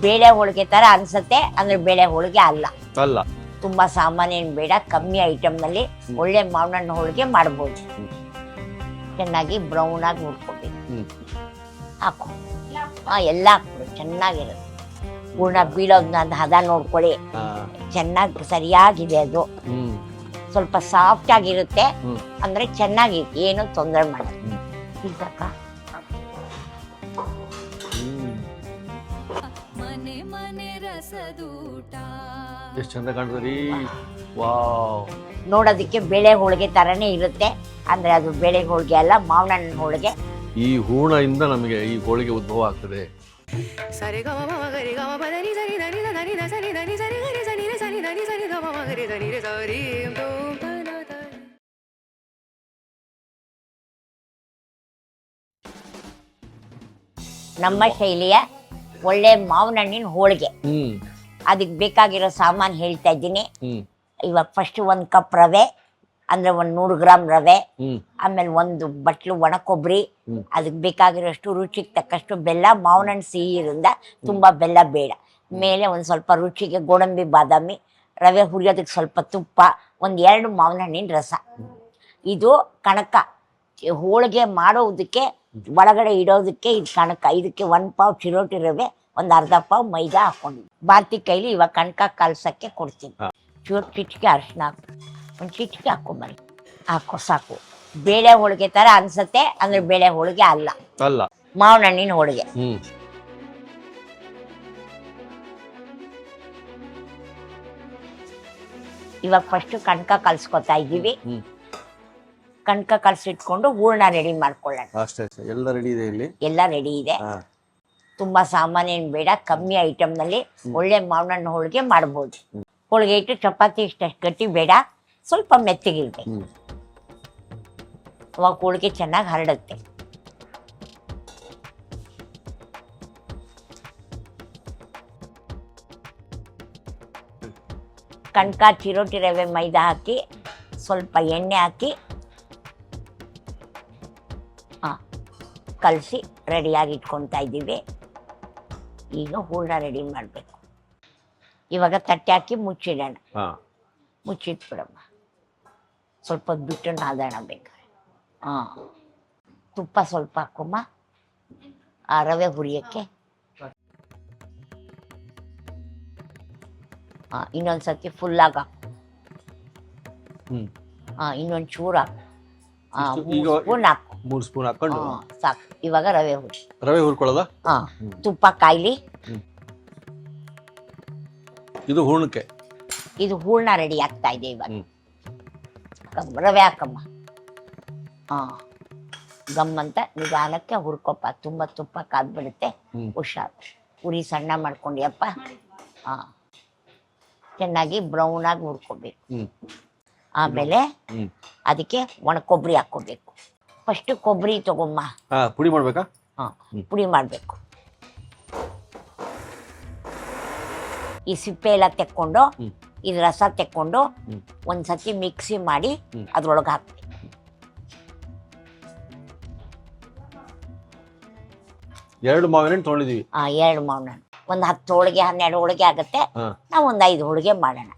ಬೇಳೆ ಹೋಳಿಗೆ ತರ ಅನ್ಸತ್ತೆ, ಅಂದ್ರೆ ಬೇಳೆ ಹೋಳಿಗೆ ಅಲ್ಲ. ಅಲ್ಲ. ತುಂಬಾ ಸಾಮಾನ್ಯನ್ ಬೇಡ, ಕಮ್ಮಿ ಐಟಮ್ ನಲ್ಲಿ ಒಳ್ಳೆ ಮಾವಿನ ಹಣ್ಣು ಹೋಳಿಗೆ ಮಾಡ್ಬೋದು. ಚೆನ್ನಾಗಿ ಬ್ರೌನ್ ಆಗಿ ಹುರ್ಕೋಬೇಕು. ಹಾಕು, ಎಲ್ಲ ಹಾಕ್ಬಿಡು, ಚೆನ್ನಾಗಿರುತ್ತೆ. ಪೂರ್ಣ ಬೀಳೋದ್ನ ಹದ ನೋಡ್ಕೊಳ್ಳಿ, ಚೆನ್ನಾಗಿ ಸರಿಯಾಗಿದೆ ಅದು. ಸ್ವಲ್ಪ ಸಾಫ್ಟ್ ಆಗಿರುತ್ತೆ, ಅಂದ್ರೆ ಚೆನ್ನಾಗಿ ಏನು ತೊಂದರೆ ಮಾಡಲ್ಲ. ಈಗಕ್ಕ ಎಷ್ಟು ಚಂದ ಕಾಣ್ತದ್ರಿ. ವಾವ್, ನೋಡೋದಕ್ಕೆ ಬೇಳೆ ಹೋಳಿಗೆ ತರನೇ ಇರುತ್ತೆ, ಅಂದ್ರೆ ಅದು ಬೇಳೆ ಹೋಳಿಗೆ ಅಲ್ಲ, ಮಾವಿನ ಹಣ್ಣಿನ ಹೋಳಿಗೆ. ಈ ಹೂರ್ಣದಿಂದ ನಮಗೆ ಈ ಹೋಳಿಗೆ ಉದ್ಭವ ಆಗ್ತದೆ. ನಮ್ಮ ಶೈಲಿಯ ಒಳ್ಳೆ ಮಾವಿನ ಹಣ್ಣಿನ ಹೋಳಿಗೆ. ಅದಕ್ಕೆ ಬೇಕಾಗಿರೋ ಸಾಮಾನು ಹೇಳ್ತಾ ಇದ್ದೀನಿ. ಇವಾಗ ಫಸ್ಟ್ 1 ಕಪ್ ರವೆ, ಅಂದ್ರೆ 100 ಗ್ರಾಮ್ ರವೆ. ಆಮೇಲೆ 1 ಬಟ್ಲು ಒಣ ಕೊಬ್ಬರಿ, ಅದಕ್ಕೆ ಬೇಕಾಗಿರೋಷ್ಟು ರುಚಿಗೆ ತಕ್ಕಷ್ಟು ಬೆಲ್ಲ. ಮಾವಿನ ಹಣ್ಣು ಸಿಹಿ ಇರೋದ್ರಿಂದ ತುಂಬಾ ಬೆಲ್ಲ ಬೇಡ. ಮೇಲೆ ಒಂದು ಸ್ವಲ್ಪ ರುಚಿಗೆ ಗೋಡಂಬಿ ಬಾದಾಮಿ, ರವೆ ಹುರಿಯೋದಕ್ಕೆ ಸ್ವಲ್ಪ ತುಪ್ಪ, 2 ಮಾವಿನ ಹಣ್ಣಿನ ರಸ. ಇದು ಕಣಕ, ಹೋಳಿಗೆ ಮಾಡೋದಕ್ಕೆ ಒಳಗಡೆ ಇಡೋದಕ್ಕೆ ಇದು ಕಣಕ. ಇದಕ್ಕೆ 1 ಪಾವ್ ಚಿರೋಟಿ ರವೆ, 1/2 ಪಾವ್ ಮೈದಾ ಹಾಕೊಂಡಿದ್ವಿ. ಬಾತಿ ಕೈಲಿ ಇವಾಗ ಕಣಕ ಕಲ್ಸಕ್ಕೆ ಕೊಡ್ತೀನಿ. ಚೂರು ಚಿಟಿಕೆ ಅರಿಶಿನ ಹಾಕು, 1 ಚಿಟಿಕೆ ಹಾಕೊಂಬರಿ. ಹಾಕೋ ಸಾಕು. ಬೇಳೆ ಹೋಳಿಗೆ ತರ ಅನ್ಸತ್ತೆ, ಅಂದ್ರೆ ಬೇಳೆ ಹೋಳಿಗೆ ಅಲ್ಲ. ಅಲ್ಲ, ಮಾವಿನ ಹಣ್ಣಿನ ಹೋಳಿಗೆ. ಇವಾಗ ಫಸ್ಟ್ ಕಣಕ ಕಲ್ಸ್ಕೊತಾ ಇದ್ದೀವಿ. ಕಣಕ ಕಲ್ಸಿಟ್ಕೊಂಡು ಹೂರ್ಣ ರೆಡಿ ಮಾಡ್ಕೊಳ್ಳೋಣ. ಅಷ್ಟೇ, ಎಲ್ಲ ರೆಡಿ ಇದೆ ಇಲ್ಲಿ. ಎಲ್ಲ ರೆಡಿ ಇದೆ. ತುಂಬಾ ಸಾಮಾನ್ಯನ್ ಬೇಡ, ಕಮ್ಮಿ ಐಟಮ್ ನಲ್ಲಿ ಒಳ್ಳೆ ಮಾವಿನ ಹಣ್ಣು ಹೋಳಿಗೆ ಮಾಡ್ಬೋದು. ಹೋಳಿಗೆ ಇಟ್ಟು ಚಪಾತಿ ಇಷ್ಟಷ್ಟು ಗಟ್ಟಿ ಬೇಡ, ಸ್ವಲ್ಪ ಮೆತ್ತಗಿರ್ಬೇಕು. ಅವಾಗ ಹೋಳಿಗೆ ಚೆನ್ನಾಗಿ ಹರಡುತ್ತೆ. ಕಣಕ, ಚಿರೋಟಿ ರವೆ, ಮೈದಾ ಹಾಕಿ, ಸ್ವಲ್ಪ ಎಣ್ಣೆ ಹಾಕಿ ಕಲಸಿ ರೆಡಿಯಾಗಿ ಇಟ್ಕೊತಾ ಇದ್ದೀವಿ. ಈಗ ಹೂರ್ಣ ರೆಡಿ ಮಾಡಬೇಕು. ಇವಾಗ ತಟ್ಟೆ ಹಾಕಿ ಮುಚ್ಚಿಡೋಣ. ಮುಚ್ಚಿಟ್ಬಿಡಮ್ಮ, ಸ್ವಲ್ಪ ಹೊತ್ತು ಬಿಟ್ಟು ನಾದೋಣ ಬೇಕಾದ್ರೆ. ತುಪ್ಪ ಸ್ವಲ್ಪ ಹಾಕೊಮ್ಮ ಆ ರವೆ ಹುರಿಯೋಕ್ಕೆ. ಇನ್ನೊಂದ್ಸತಿ ಫುಲ್ಲಾಗಿ ಹಾಕು. ಇನ್ನೊಂದು ಚೂರು ಹಾಕು. 3 ಸ್ಪೂನ್ ಹಾಕು. 3 ಸ್ಪೂನ್ ಹಾಕೊಂಡು ಸಾಕು. ಇವಾಗ ರವೆ ಹುರ್ಕೊಳ್ಳೋದ. ತುಪ್ಪ ಕಾಯ್ಲಿ. ಇದು ಹೂರ್ಣಕ್ಕೆ, ಇದು ಹೂರ್ಣ ರೆಡಿ ಆಗ್ತಾ ಇದೆ. ಇವಾಗ ರವೆ ಹಾಕಮ್ಮ. ಗಮ್ಮಂತ ನಿಧಾನಕ್ಕೆ ಹುರ್ಕೊಪ್ಪ, ತುಂಬಾ ತುಪ್ಪ ಕಾದ್ಬಿಡುತ್ತೆ. ಹುಷಾರು, ಉರಿ ಸಣ್ಣ ಮಾಡ್ಕೊಂಡಿಯಪ್ಪ. ಚೆನ್ನಾಗಿ ಬ್ರೌನ್ ಆಗಿ ಹುರ್ಕೋಬೇಕು. ಆಮೇಲೆ ಅದಕ್ಕೆ ಒಣ ಕೊಬ್ಬರಿ ಹಾಕೋಬೇಕು. ಫಸ್ಟ್ ಕೊಬ್ಬರಿ ತಗೊಮ್ಮ. ಪುಡಿ ಮಾಡ್ಬೇಕಾ? ಪುಡಿ ಮಾಡಬೇಕು. ಈ ಸಿಪ್ಪೆ ಎಲ್ಲ ತೆಕ್ಕೊಂಡು, ಇದು ರಸ ತೆಕ್ಕೊಂಡು ಒಂದ್ಸತಿ ಮಿಕ್ಸಿ ಮಾಡಿ ಅದ್ರೊಳಗೆ ಹಾಕ್ಬೇಕು. ಎರಡು ಮಾವಿನ ಹಣ್ಣು ತೊಗೊಂಡಿದೀವಿ. 2 ಮಾವಿನ ಹಣ್ಣು. ಒಂದು 10 ಹೋಳಿಗೆ 12 ಹೋಳಿಗೆ ಆಗುತ್ತೆ. ನಾವು ಒಂದು 5 ಹೋಳಿಗೆ ಮಾಡೋಣ.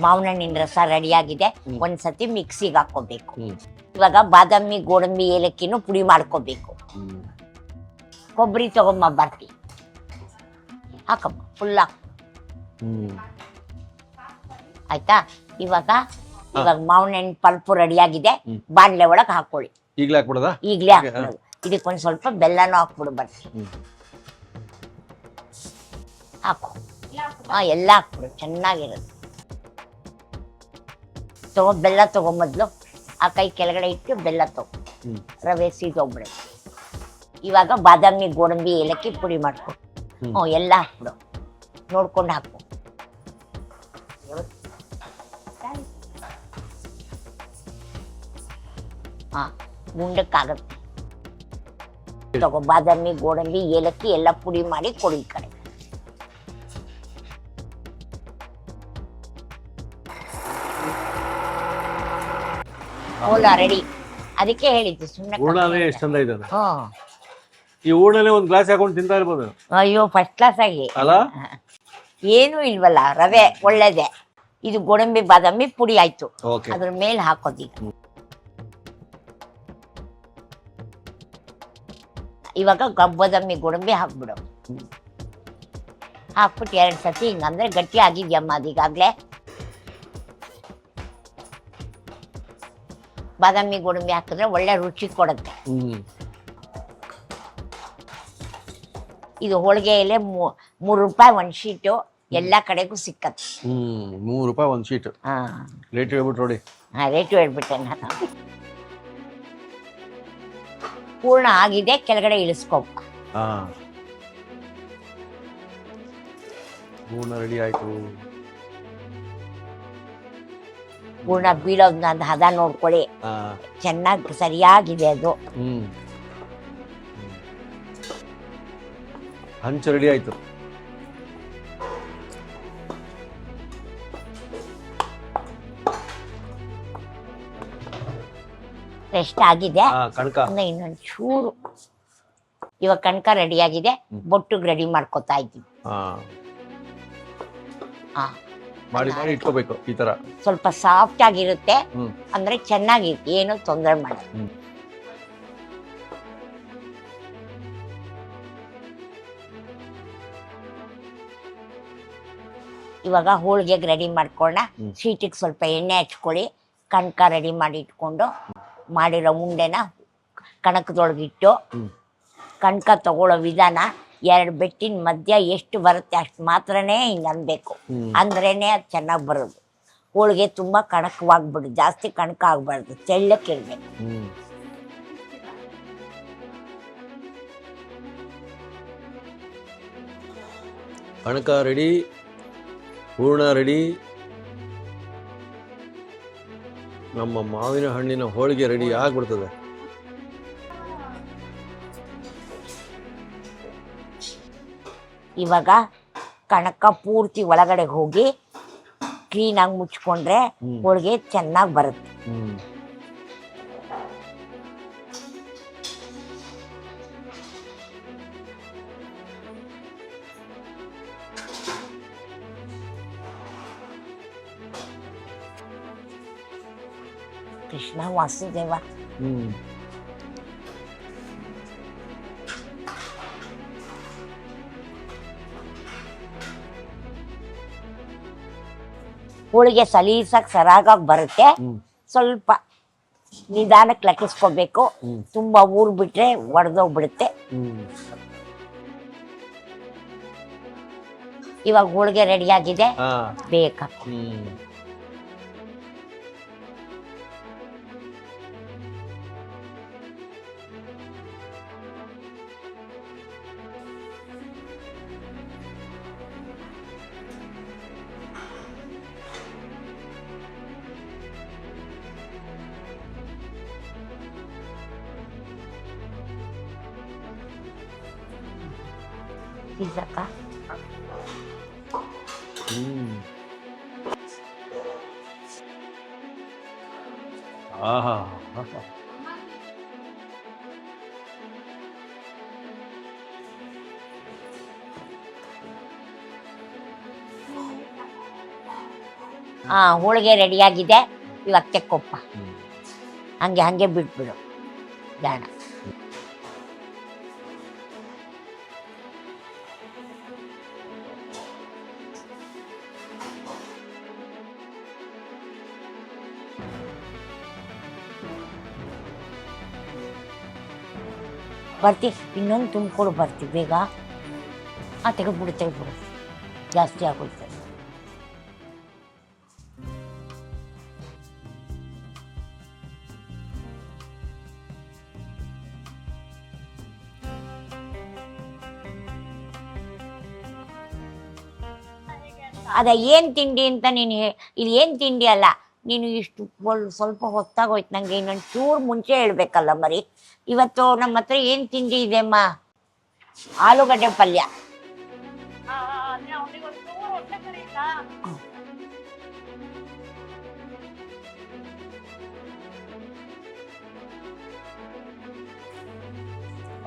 ಮಾವಿನ ಹಣ್ಣಿನ ರಸ ರೆಡಿಯಾಗಿದೆ. ಒಂದ್ಸತಿ ಮಿಕ್ಸಿಗೆ ಹಾಕೋಬೇಕು. ಇವಾಗ ಬಾದಾಮಿ, ಗೋಡಂಬಿ, ಏಲಕ್ಕಿನೂ ಪುಡಿ ಮಾಡ್ಕೋಬೇಕು. ಕೊಬ್ಬರಿ ತಗೊಂಬ ಬರ್ತಿ, ಹಾಕಮ್ಮ, ಫುಲ್ ಹಾಕು. ಆಯ್ತಾ? ಇವಾಗ ಮಾವಿನ ಹಣ್ಣು ಪಲ್ಪು ರೆಡಿಯಾಗಿದೆ. ಬಾಣಲೆ ಒಳಗೆ ಹಾಕೊಳ್ಳಿ. ಈಗಲೇ ಹಾಕ್ಬಿಡೋದಾ? ಈಗಲೇ ಹಾಕ್ಬಿಡೋದು. ಇದಕ್ಕೊಂದು ಸ್ವಲ್ಪ ಬೆಲ್ಲನೂ ಹಾಕ್ಬಿಡು ಬರ್ತಿ. ಹಾಕು. ಎಲ್ಲ ಹಾಕ್ಬಿಡು, ಚೆನ್ನಾಗಿರುತ್ತೆ. ಬೆಲ್ಲ ತಗೊಂಬದ್ಲು ಆ ಕೈ ಕೆಳಗಡೆ ಇಟ್ಟು ಬೆಲ್ಲ ತಗೋ. ರವೆ ಸೀದೋಗ್ಬಿಡು. ಇವಾಗ ಬಾದಾಮಿ, ಗೋಡಂಬಿ, ಏಲಕ್ಕಿ ಪುಡಿ ಮಾಡ್ಕೊ. ಎಲ್ಲ ಹಾಕ್ಬಿಡು, ನೋಡ್ಕೊಂಡು ಹಾಕು. ಗುಂಡಕ್ಕಾಗತ್ತೆ. ತಗೋ, ಬಾದಾಮಿ, ಗೋಡಂಬಿ, ಏಲಕ್ಕಿ ಎಲ್ಲ ಪುಡಿ ಮಾಡಿ ಕೊಡಿ ಈ ಕಡೆ. ಹೋಳ ರೆಡಿ. ಅದಕ್ಕೆ ಹೇಳಿದ್ದು ಸುಮ್ಮನೆ. ಹೂರ್ಣನೇ ಎಷ್ಟು ಚಂದ ಇದೆ ಅದು. ಹ್ಞೂ. ಈ ಹೂರ್ಣನೇ ಒಂದು ಗ್ಲಾಸ್ ಹಾಕೊಂಡು ತಿಂತಾ ಇರ್ಬೋದು ಅಯ್ಯೋ ಫಸ್ಟ್ ಕ್ಲಾಸ್ ಆಗಿ. ಅಲ್ಲ. ಏನೂ ಇಲ್ವಲ್ಲ, ರವೆ ಒಳ್ಳೇದೆ. ಇದು ಗೋಡಂಬಿ ಬಾದಾಮಿ ಪುಡಿ ಆಯ್ತು, ಓಕೆ. ಅದ್ರ ಮೇಲೆ ಹಾಕೋದೀಗ. ಇವಾಗ ಬಾದಾಮಿ ಗೋಡಂಬಿ ಹಾಕ್ಬಿಡು. ಹಾಕ್ಬಿಟ್ಟು 2 ಸತಿ ಹಿಂಗಂದ್ರೆ ಗಟ್ಟಿ ಆಗಿದ್ಯಮ್ಮ ಅದೀಗಾಗ್ಲೇ. ಬಾದಾಮಿ ಗೋಡಂಬಿ ಹಾಕಿದ್ರೆ ಒಳ್ಳೆ ರುಚಿ ಕೊಡುತ್ತೆ. ಇದು ಹೋಳಿಗೆ ಎಲೆ 3 ರೂಪಾಯಿ ಒಂದು ಶೀಟು, ಎಲ್ಲ ಕಡೆಗೂ ಸಿಕ್ಕತ್ತೆ. 3 ರೂಪಾಯಿ ಒಂದು ಶೀಟ್. ರೇಟ್ ಹೇಳ್ಬಿಟ್ಟು ನೋಡಿ. ರೇಟು ಹೇಳ್ಬಿಟ್ಟೆ ನಾನು. ಪೂರ್ಣ ಆಗಿದೆ, ಕೆಳಗಡೆ ಇಳಿಸ್ಕೊ. ಹೂರ್ಣ ರೆಡಿ ಆಯ್ತು. ಪೂರ್ಣ ಬೀಳೋದ್ನ ಒಂದು ಹದ ನೋಡ್ಕೊಳ್ಳಿ. ಚೆನ್ನಾಗಿ ಸರಿಯಾಗಿದೆ ಅದು. ಹಂಚು ರೆಡಿ ಆಯ್ತು. ಎಷ್ಟು ಆಗಿದೆ ಕಣಕ ಇನ್ನೊಂದು ಚೂರು. ಇವಾಗ ಕಣಕ ರೆಡಿ ಆಗಿದೆ, ಬೊಟ್ಟಿಗೆ ರೆಡಿ ಮಾಡ್ಕೊತಾ ಇದ್ದೀವಿ. ಮಾಡಿ ಮಾಡಿ ಇಟ್ಕೋಬೇಕು ಈ ತರ. ಸ್ವಲ್ಪ ಸಾಫ್ಟ್ ಆಗಿರುತ್ತೆ, ಅಂದ್ರೆ ಚೆನ್ನಾಗಿರುತ್ತೆ, ಏನು ತೊಂದರೆ ಮಾಡಲ್ಲ. ಇವಾಗ ಹೋಳಿಗೆಗೆ ರೆಡಿ ಮಾಡ್ಕೊಳ್ಳೋಣ. ಶೀಟಿಗೆ ಸ್ವಲ್ಪ ಎಣ್ಣೆ ಹಚ್ಕೊಳ್ಳಿ. ಕಣಕ ರೆಡಿ ಮಾಡಿ ಇಟ್ಕೊಂಡು ಮಾಡಿರೋ ಉಂಡೆನ ಕಣಕದೊಳಗಿಟ್ಟು, ಕಣಕ ತಗೊಳ್ಳೋ ವಿಧಾನ 2 ಬೆಟ್ಟಿನ ಮಧ್ಯ ಎಷ್ಟು ಬರುತ್ತೆ ಅಷ್ಟು ಮಾತ್ರನೇ ಹಿಂಗೆ ಅನ್ಬೇಕು, ಅಂದ್ರೇನೆ ಅದು ಚೆನ್ನಾಗಿ ಬರೋದು. ಹೋಳಿಗೆ ತುಂಬ ಕಣಕವಾಗ್ಬಿಡು, ಜಾಸ್ತಿ ಕಣಕ ಆಗ್ಬಾರ್ದು, ತೆಳ್ಳಕ್ಕಿರ್ಬೇಕು. ಕಣಕ ರೆಡಿ, ಹೂರ್ಣ ರೆಡಿ, ನಮ್ಮ ಮಾವಿನ ಹಣ್ಣಿನ ಹೋಳಿಗೆ ರೆಡಿ ಆಗ್ಬಿಡ್ತದೆ. ಇವಾಗ ಕಣಕ ಪೂರ್ತಿ ಒಳಗಡೆ ಹೋಗಿ ಕ್ಲೀನಾಗಿ ಮುಚ್ಕೊಂಡ್ರೆ ಹೋಳಿಗೆ ಚೆನ್ನಾಗಿ ಬರುತ್ತೆ. ಕೃಷ್ಣ ವಾಸುದೇವ. ಹೋಳಿಗೆ ಸಲೀಸಾಗಿ ಸರಾಗಾಗಿ ಬರುತ್ತೆ. ಸ್ವಲ್ಪ ನಿಧಾನಕ್ಕೆ ಲಟ್ಟಿಸ್ಕೋಬೇಕು, ತುಂಬಾ ಊರ್ ಬಿಟ್ರೆ ಒಡೆದೋಗ್ಬಿಡುತ್ತೆ. ಇವಾಗ ಹೋಳಿಗೆ ರೆಡಿ ಆಗಿದೆ, ಬೇಕಾ ಇಸಕ್ಕ. ಆಹಾ, ಹೋಳಿಗೆ ರೆಡಿಯಾಗಿದೆ. ಇವಾಗ ತೆಕ್ಕೊಪ್ಪ, ಹಂಗೆ ಬಿಟ್ಬಿಡು ಜಾಣ. ಬರ್ತಿ, ಇನ್ನೊಂದು ತುಂಬಿಕೊಡು ಬರ್ತಿ ಬೇಗ. ತೆಗೆದ್ಬಿಡು, ಜಾಸ್ತಿ ಆಗುತ್ತೆ. ಅದ ಏನ್ ತಿಂಡಿ ಅಂತ ನೀನು ಇದು ಏನ್ ತಿಂಡಿ ಅಲ್ಲ, ನೀನು ಇಷ್ಟು ಸ್ವಲ್ಪ ಹೊತ್ತಾಗೋಯ್ತು. ನಂಗೆ ಇನ್ನೊಂದು ಚೂರು ಮುಂಚೆ ಹೇಳ್ಬೇಕಲ್ಲ ಮರಿ. ಇವತ್ತು ನಮ್ಮ ಹತ್ರ ಏನ್ ತಿಂಡಿ ಇದೆ ಅಮ್ಮ? ಆಲೂಗಡ್ಡೆ ಪಲ್ಯ.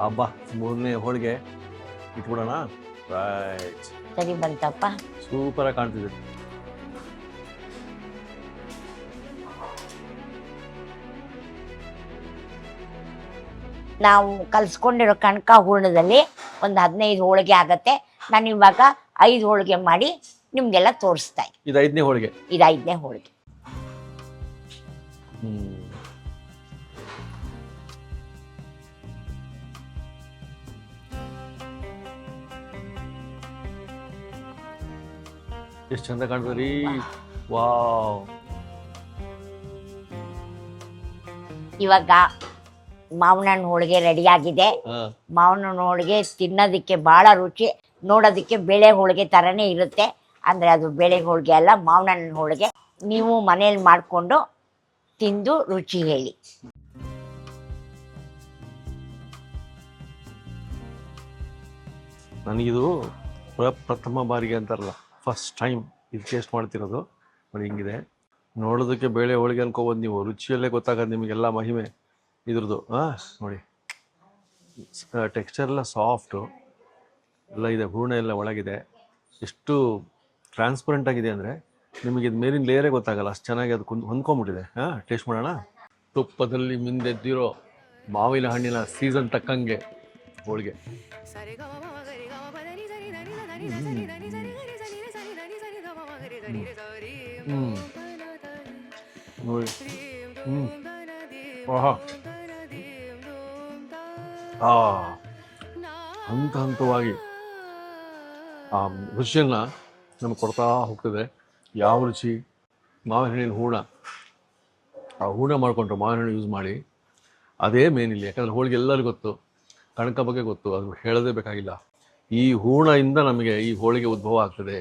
ಹಬ್ಬ 3ನೇ ಹೋಳಿಗೆ ಇಟ್ಬಿಡೋಣ. ರೈಟ್, ಸರಿ ಬಂತಪ್ಪ. ಸೂಪರಾಗಿ ಕಾಣ್ತಿದೆ. ನಾವು ಕಲಿಸ್ಕೊಂಡಿರೋ ಕಣಕ ಹೂರ್ಣದಲ್ಲಿ ಒಂದು 15 ಹೋಳಿಗೆ ಆಗತ್ತೆ. ನಾನು ಇವಾಗ 5 ಹೋಳಿಗೆ ಮಾಡಿ ನಿಮಗೆಲ್ಲ ತೋರಿಸ್ತಾ ಇದ್ದೀನಿ. ಇದು 5ನೇ ಹೋಳಿಗೆ. ಇದು 5ನೇ ಹೋಳಿಗೆ. ಎಷ್ಟು ಚಂದ ಕಾಣ್ತದೆ ರೀ. ವಾವ್. ಇವಾಗ ಮಾವಿನ ಹಣ್ಣು ಹೋಳಿಗೆ ರೆಡಿಯಾಗಿದೆ. ಮಾವಿನ ಹಣ್ಣು ಹೋಳಿಗೆ ತಿನ್ನೋದಕ್ಕೆ ಭಾಳ ರುಚಿ, ನೋಡೋದಕ್ಕೆ ಬೇಳೆ ಹೋಳಿಗೆ ಥರನೇ ಇರುತ್ತೆ. ಅಂದರೆ ಅದು ಬೇಳೆ ಹೋಳಿಗೆ ಅಲ್ಲ, ಮಾವಿನ ಹಣ್ಣು ಹೋಳಿಗೆ. ನೀವು ಮನೇಲಿ ಮಾಡಿಕೊಂಡು ತಿಂದು ರುಚಿ ಹೇಳಿ. ನನಗಿದು ಪ್ರಥಮ ಬಾರಿಗೆ ಅಂತಾರಲ್ಲ, ಫಸ್ಟ್ ಟೈಮ್ ಇದು ಟೇಸ್ಟ್ ಮಾಡ್ತಿರೋದು. ನೋಡಿ ಹಿಂಗಿದೆ, ನೋಡೋದಕ್ಕೆ ಬೇಳೆ ಹೋಳಿಗೆ ಅನ್ಕೋಬೋದು ನೀವು, ರುಚಿಯಲ್ಲೇ ಗೊತ್ತಾಗೋದು ನಿಮಗೆಲ್ಲ ಮಹಿಮೆ ಇದ್ರದ್ದು. ನೋಡಿ ಟೆಕ್ಸ್ಚರ್ ಎಲ್ಲ ಸಾಫ್ಟು ಎಲ್ಲ ಇದೆ, ಹೂರ್ಣ ಎಲ್ಲ ಒಳಗಿದೆ. ಎಷ್ಟು ಟ್ರಾನ್ಸ್ಪರೆಂಟ್ ಆಗಿದೆ ಅಂದರೆ ನಿಮಗೆ ಇದು ಮೇಲಿನ ಲೇಯರೇ ಗೊತ್ತಾಗಲ್ಲ, ಅಷ್ಟು ಚೆನ್ನಾಗಿ ಅದು ಹೊಂದ್ಕೊಂಬಿಟ್ಟಿದೆ. ಟೇಸ್ಟ್ ಮಾಡೋಣ. ತುಪ್ಪದಲ್ಲಿ ಮಿಂದೆದ್ದಿರೋ ಮಾವಿನ ಹಣ್ಣಿನ ಸೀಸನ್ ತಕ್ಕಂಗೆ ಹೋಳಿಗೆ. ನೋಡಿ ಹಂತ ಹಂತವಾಗಿ ಆ ರುಚಿಯನ್ನು ನಮ್ಗೆ ಕೊಡ್ತಾ ಹೋಗ್ತದೆ. ಯಾವ ರುಚಿ ಮಾವಿನ ಹಣ್ಣಿನ ಹೂರ್ಣ, ಆ ಹೂರ್ಣ ಮಾಡಿಕೊಂಡ್ರು ಮಾವಿನ ಹಣ್ಣು ಯೂಸ್ ಮಾಡಿ, ಅದೇ ಮೇನ್ ಇಲ್ಲಿ. ಯಾಕಂದರೆ ಹೋಳಿಗೆ ಎಲ್ಲರಿಗೂ ಗೊತ್ತು, ಕಣಕ ಬಗ್ಗೆ ಗೊತ್ತು, ಅದು ಹೇಳೋದೇ ಬೇಕಾಗಿಲ್ಲ. ಈ ಹೂರ್ಣದಿಂದ ನಮಗೆ ಈ ಹೋಳಿಗೆ ಉದ್ಭವ ಆಗ್ತದೆ.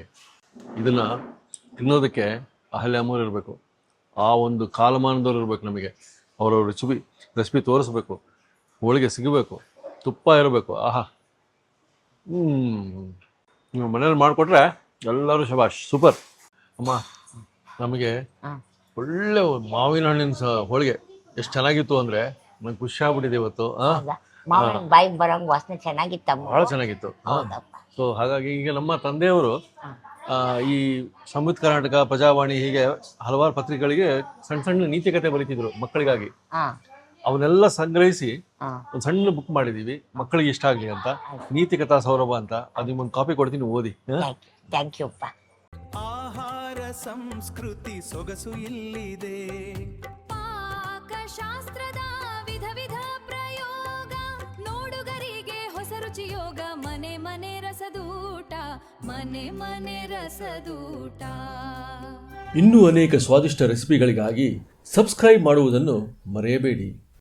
ಇದನ್ನು ತಿನ್ನೋದಕ್ಕೆ ಅಹಲ್ಯಾಮೂರು ಇರಬೇಕು, ಆ ಒಂದು ಕಾಲಮಾನದವ್ರು ಇರಬೇಕು, ನಮಗೆ ಅವರವ್ರ ರೆಸಿಪಿ ತೋರಿಸ್ಬೇಕು, ಹೋಳಿಗೆ ಸಿಗಬೇಕು, ತುಪ್ಪ ಇರಬೇಕು. ಆಹಾ, ನೀವು ಮನೇಲಿ ಮಾಡಿಕೊಟ್ರೆ ಎಲ್ಲರೂ ಶಬಾಷ್, ಸೂಪರ್. ಅಮ್ಮ, ನಮಗೆ ಒಳ್ಳೆ ಮಾವಿನ ಹಣ್ಣಿನ ಹೋಳಿಗೆ ಎಷ್ಟು ಚೆನ್ನಾಗಿತ್ತು ಅಂದರೆ ನಂಗೆ ಖುಷಿ ಆಗ್ಬಿಟ್ಟಿದೆ ಇವತ್ತು. ಬಾಯಿಗೆ ಬರೋಂಗ್ ವಾಸನೆ ಚೆನ್ನಾಗಿತ್ತು, ಭಾಳ ಚೆನ್ನಾಗಿತ್ತು. ಸೊ ಹಾಗಾಗಿ ಈಗ ನಮ್ಮ ತಂದೆಯವರು ಈ ಸಮೃದ್ಧ ಕರ್ನಾಟಕ, ಪ್ರಜಾವಾಣಿ, ಹೀಗೆ ಹಲವಾರು ಪತ್ರಿಕೆಗಳಿಗೆ ಸಣ್ಣ ಸಣ್ಣ ನೀತಿ ಕಥೆ ಬರೀತಿದ್ರು ಮಕ್ಕಳಿಗಾಗಿ. ಅವನ್ನೆಲ್ಲ ಸಂಗ್ರಹಿಸಿ ಒಂದು ಸಣ್ಣ ಬುಕ್ ಮಾಡಿದೀವಿ, ಮಕ್ಕಳಿಗೆ ಇಷ್ಟ ಆಗಲಿ ಅಂತ, ನೀತಿ ಕಥಾ ಸೌರಭ ಅಂತ. ಅದು ನಿಮ್ಮೊಂದು ಕಾಪಿ ಕೊಡ್ತೀನಿ, ಓದಿ. Thank you. ಆಹಾರ ಸಂಸ್ಕೃತಿ ಸೊಗಸು ಇಲ್ಲಿದೆ, ಪಾಕಶಾಸ್ತ್ರದ ವಿಧ ವಿಧ ಪ್ರಯೋಗ, ನೋಡುಗರಿಗೆ ಹೊಸ ರುಚಿ ಯೋಗ, ಮನೆ ಮನೆ ರಸದೂಟ, ಮನೆ ಮನೆ ರಸದೂಟ. ಇನ್ನೂ ಅನೇಕ ಸ್ವಾದಿಷ್ಟ ರೆಸಿಪಿಗಳಿಗಾಗಿ ಸಬ್ಸ್ಕ್ರೈಬ್ ಮಾಡುವುದನ್ನು ಮರೆಯಬೇಡಿ.